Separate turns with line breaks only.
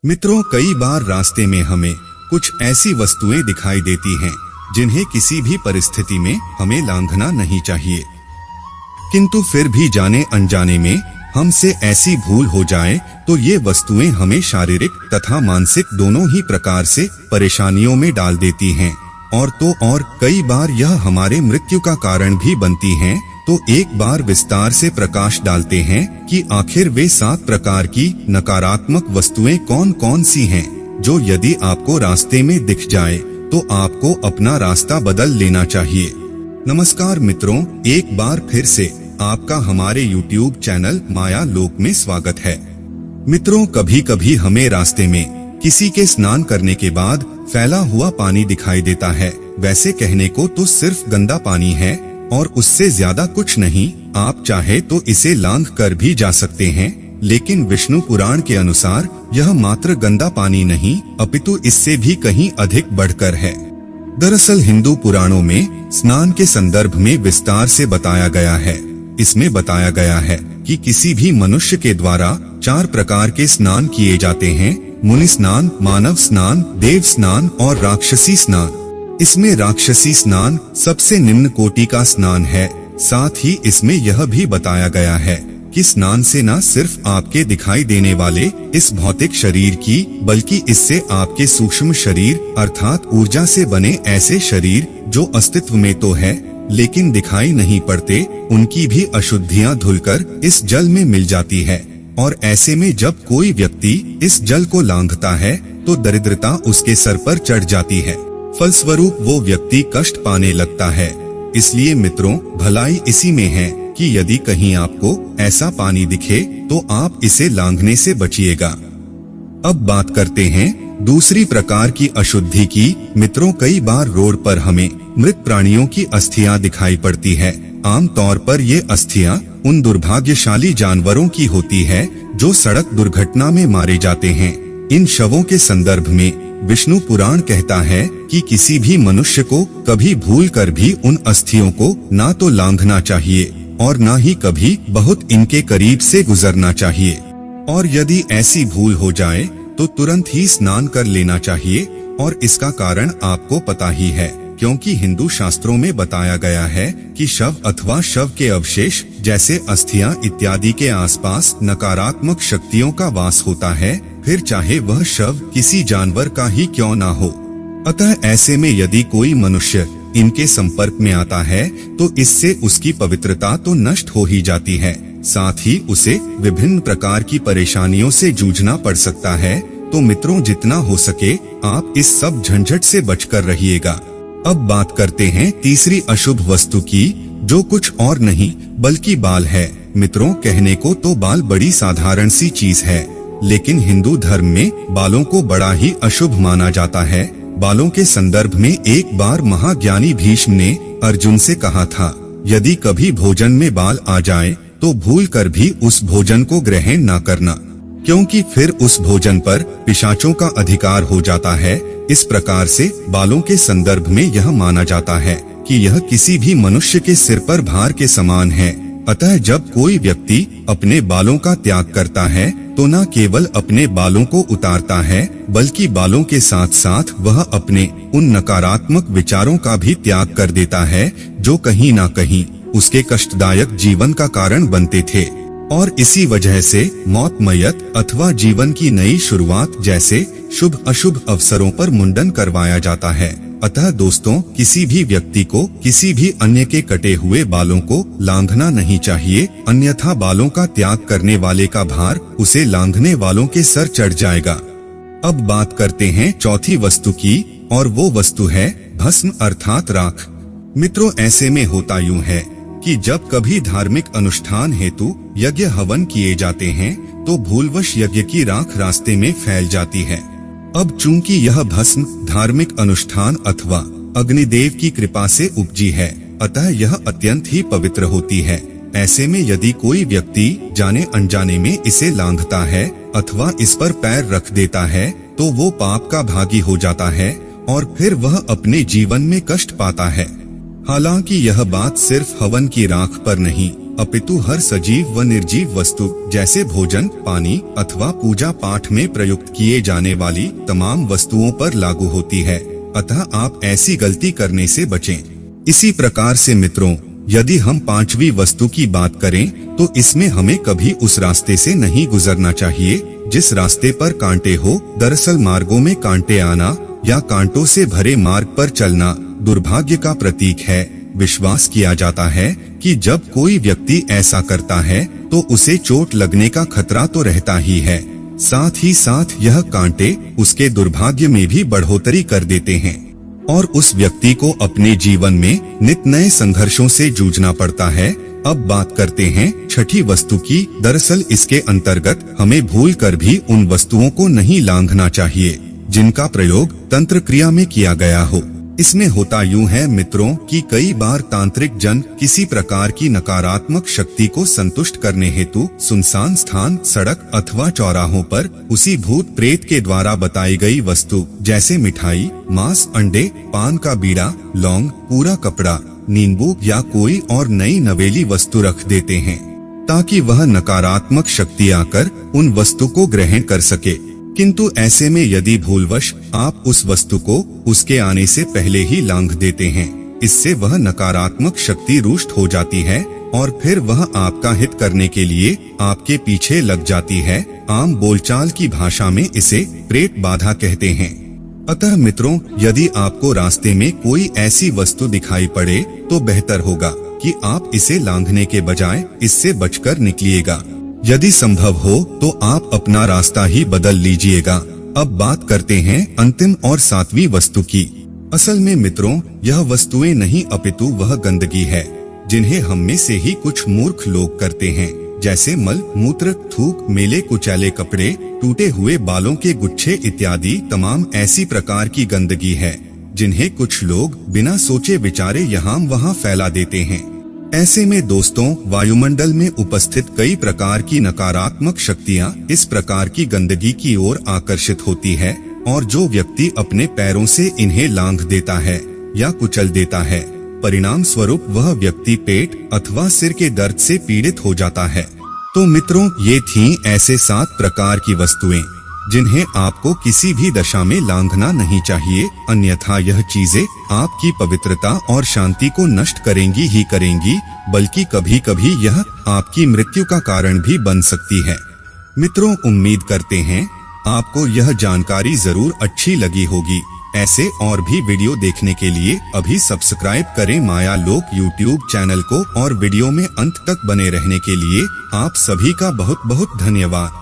मित्रों, कई बार रास्ते में हमें कुछ ऐसी वस्तुएं दिखाई देती हैं जिन्हें किसी भी परिस्थिति में हमें लांघना नहीं चाहिए, किंतु फिर भी जाने अनजाने में हमसे ऐसी भूल हो जाए तो ये वस्तुएं हमें शारीरिक तथा मानसिक दोनों ही प्रकार से परेशानियों में डाल देती हैं और कई बार यह हमारे मृत्यु का कारण भी बनती हैं। तो एक बार विस्तार से प्रकाश डालते हैं कि आखिर वे 7 प्रकार की नकारात्मक वस्तुएं कौन कौन सी हैं, जो यदि आपको रास्ते में दिख जाए तो आपको अपना रास्ता बदल लेना चाहिए। नमस्कार मित्रों, एक बार फिर से आपका हमारे YouTube चैनल माया लोक में स्वागत है। मित्रों, कभी कभी हमें रास्ते में किसी के स्नान करने के बाद फैला हुआ पानी दिखाई देता है। वैसे कहने को तो सिर्फ गंदा पानी है और उससे ज्यादा कुछ नहीं। आप चाहे तो इसे लांघ कर भी जा सकते हैं, लेकिन विष्णु पुराण के अनुसार यह मात्र गंदा पानी नहीं अपितु इससे भी कहीं अधिक बढ़कर है। दरअसल हिंदू पुराणों में स्नान के संदर्भ में विस्तार से बताया गया है। इसमें बताया गया है कि किसी भी मनुष्य के द्वारा 4 प्रकार के स्नान किए जाते हैं: मुनि स्नान, मानव स्नान, देव स्नान और राक्षसी स्नान। इसमें राक्षसी स्नान सबसे निम्न कोटि का स्नान है। साथ ही इसमें यह भी बताया गया है कि स्नान से न सिर्फ आपके दिखाई देने वाले इस भौतिक शरीर की, बल्कि इससे आपके सूक्ष्म शरीर अर्थात ऊर्जा से बने ऐसे शरीर जो अस्तित्व में तो है लेकिन दिखाई नहीं पड़ते, उनकी भी अशुद्धियां धुलकर इस जल में मिल जाती है। और ऐसे में जब कोई व्यक्ति इस जल को लांघता है तो दरिद्रता उसके सर पर चढ़ जाती है। फलस्वरूप वो व्यक्ति कष्ट पाने लगता है। इसलिए मित्रों, भलाई इसी में है कि यदि कहीं आपको ऐसा पानी दिखे तो आप इसे लांघने से बचिएगा। अब बात करते हैं दूसरी प्रकार की अशुद्धि की। मित्रों, कई बार रोड पर हमें मृत प्राणियों की अस्थियां दिखाई पड़ती है। आमतौर पर ये अस्थियां उन दुर्भाग्यशाली जानवरों की होती है जो सड़क दुर्घटना में मारे जाते हैं। इन शवों के संदर्भ में विष्णु पुराण कहता है कि किसी भी मनुष्य को कभी भूल कर भी उन अस्थियों को ना तो लांघना चाहिए और ना ही कभी बहुत इनके करीब से गुजरना चाहिए। और यदि ऐसी भूल हो जाए तो तुरंत ही स्नान कर लेना चाहिए। और इसका कारण आपको पता ही है, क्योंकि हिंदू शास्त्रों में बताया गया है कि शव अथवा शव के अवशेष जैसे अस्थियां इत्यादि के आसपास नकारात्मक शक्तियों का वास होता है, फिर चाहे वह शव किसी जानवर का ही क्यों ना हो। अतः ऐसे में यदि कोई मनुष्य इनके संपर्क में आता है तो इससे उसकी पवित्रता तो नष्ट हो ही जाती है, साथ ही उसे विभिन्न प्रकार की परेशानियों से जूझना पड़ सकता है। तो मित्रों, जितना हो सके आप इस सब झंझट से बचकर रहिएगा। अब बात करते हैं तीसरी अशुभ वस्तु की, जो कुछ और नहीं बल्कि बाल है। मित्रों, कहने को तो बाल बड़ी साधारण सी चीज है, लेकिन हिंदू धर्म में बालों को बड़ा ही अशुभ माना जाता है। बालों के संदर्भ में एक बार महाज्ञानी भीष्म ने अर्जुन से कहा था, यदि कभी भोजन में बाल आ जाए तो भूल कर भी उस भोजन को ग्रहण न करना, क्योंकि फिर उस भोजन पर पिशाचों का अधिकार हो जाता है। इस प्रकार से बालों के संदर्भ में यह माना जाता है कि यह किसी भी मनुष्य के सिर पर भार के समान है। अतः जब कोई व्यक्ति अपने बालों का त्याग करता है तो न केवल अपने बालों को उतारता है, बल्कि बालों के साथ साथ वह अपने उन नकारात्मक विचारों का भी त्याग कर देता है जो कहीं न कहीं उसके कष्टदायक जीवन का कारण बनते थे। और इसी वजह से मौत, मयत अथवा जीवन की नई शुरुआत जैसे शुभ अशुभ अवसरों पर मुंडन करवाया जाता है। अतः दोस्तों, किसी भी व्यक्ति को किसी भी अन्य के कटे हुए बालों को लांघना नहीं चाहिए, अन्यथा बालों का त्याग करने वाले का भार उसे लांघने वालों के सर चढ़ जाएगा। अब बात करते हैं चौथी वस्तु की, और वो वस्तु है भस्म अर्थात राख। मित्रों, ऐसे में होता यूं है कि जब कभी धार्मिक अनुष्ठान हेतु यज्ञ हवन किए जाते हैं तो भूलवश यज्ञ की राख रास्ते में फैल जाती है। अब चूंकि यह भस्म धार्मिक अनुष्ठान अथवा अग्निदेव की कृपा से उपजी है, अतः यह अत्यंत ही पवित्र होती है। ऐसे में यदि कोई व्यक्ति जाने अनजाने में इसे लांघता है अथवा इस पर पैर रख देता है तो वो पाप का भागी हो जाता है और फिर वह अपने जीवन में कष्ट पाता है। हालांकि यह बात सिर्फ हवन की राख पर नहीं अपितु हर सजीव व निर्जीव वस्तु जैसे भोजन, पानी अथवा पूजा पाठ में प्रयुक्त किए जाने वाली तमाम वस्तुओं पर लागू होती है। अतः आप ऐसी गलती करने से बचें। इसी प्रकार से मित्रों, यदि हम पांचवी वस्तु की बात करें तो इसमें हमें कभी उस रास्ते से नहीं गुजरना चाहिए जिस रास्ते पर कांटे हो। दरअसल मार्गों में कांटे आना या कांटों से भरे मार्ग पर चलना दुर्भाग्य का प्रतीक है। विश्वास किया जाता है कि जब कोई व्यक्ति ऐसा करता है तो उसे चोट लगने का खतरा तो रहता ही है, साथ ही साथ यह कांटे उसके दुर्भाग्य में भी बढ़ोतरी कर देते हैं और उस व्यक्ति को अपने जीवन में नित नए संघर्षों से जूझना पड़ता है। अब बात करते हैं छठी वस्तु की। दरअसल इसके अंतर्गत हमें भूल कर भी उन वस्तुओं को नहीं लांघना चाहिए जिनका प्रयोग तंत्र क्रिया में किया गया हो। इसमें होता यूं है मित्रों कि कई बार तांत्रिक जन किसी प्रकार की नकारात्मक शक्ति को संतुष्ट करने हेतु सुनसान स्थान, सड़क अथवा चौराहों पर उसी भूत प्रेत के द्वारा बताई गई वस्तु जैसे मिठाई, मांस, अंडे, पान का बीड़ा, लौंग, पूरा कपड़ा, नींबू या कोई और नई नवेली वस्तु रख देते हैं ताकि वह नकारात्मक शक्ति आकर उन वस्तु को ग्रहण कर सके। किंतु ऐसे में यदि भूलवश आप उस वस्तु को उसके आने से पहले ही लांघ देते हैं, इससे वह नकारात्मक शक्ति रुष्ट हो जाती है और फिर वह आपका हित करने के लिए आपके पीछे लग जाती है। आम बोलचाल की भाषा में इसे प्रेत बाधा कहते हैं। अतः मित्रों, यदि आपको रास्ते में कोई ऐसी वस्तु दिखाई पड़े तो बेहतर होगा कि आप इसे लांघने के बजाय इससे बचकर निकलिएगा। यदि संभव हो तो आप अपना रास्ता ही बदल लीजिएगा। अब बात करते हैं अंतिम और सातवीं वस्तु की। असल में मित्रों, यह वस्तुएं नहीं अपितु वह गंदगी है जिन्हें हम में से ही कुछ मूर्ख लोग करते हैं, जैसे मल मूत्र, थूक, मेले कुचैले कपड़े, टूटे हुए बालों के गुच्छे इत्यादि तमाम ऐसी प्रकार की गंदगी है जिन्हें कुछ लोग बिना सोचे विचारे यहाँ वहाँ फैला देते हैं। ऐसे में दोस्तों, वायुमंडल में उपस्थित कई प्रकार की नकारात्मक शक्तियां इस प्रकार की गंदगी की ओर आकर्षित होती है और जो व्यक्ति अपने पैरों से इन्हें लांघ देता है या कुचल देता है, परिणाम स्वरूप वह व्यक्ति पेट अथवा सिर के दर्द से पीड़ित हो जाता है। तो मित्रों, ये थीं ऐसे 7 प्रकार की वस्तुएं जिन्हें आपको किसी भी दशा में लांघना नहीं चाहिए, अन्यथा यह चीजें आपकी पवित्रता और शांति को नष्ट करेंगी ही करेंगी, बल्कि कभी कभी यह आपकी मृत्यु का कारण भी बन सकती है। मित्रों, उम्मीद करते हैं आपको यह जानकारी जरूर अच्छी लगी होगी। ऐसे और भी वीडियो देखने के लिए अभी सब्सक्राइब करें माया लोक यूट्यूब चैनल को और वीडियो में अंत तक बने रहने के लिए आप सभी का बहुत बहुत धन्यवाद।